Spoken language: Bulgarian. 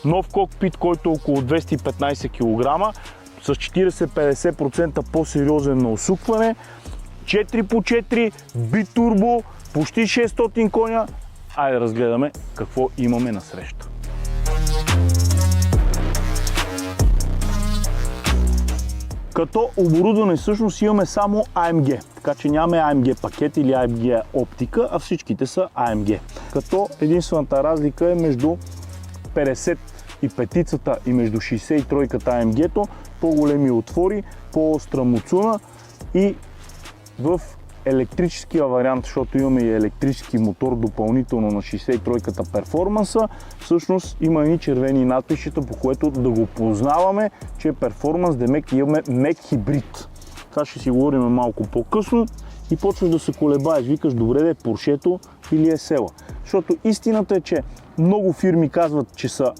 нов кокпит, който е около 215 кг, с 40-50% по-сериозен на усукване, 4x4, битурбо, почти 600 коня. Айде да разгледаме какво имаме на среща. Като оборудване всъщност имаме само AMG, така че нямаме AMG пакет или AMG оптика, а всичките са AMG. Като единствената разлика е между 55-цата и между 63-ката AMG-то, по-големи отвори, по-остра муцуна и в електрическия вариант, защото имаме и електрически мотор допълнително на 63-ката перформанса, всъщност има едни червени надписчета, по което да го познаваме, че е перформанс, демек имаме мек хибрид. Това ще си говорим малко по-късно и почваш да се колебаеш, викаш добре да е Поршето или е Села. Защото истината е, че много фирми казват, че са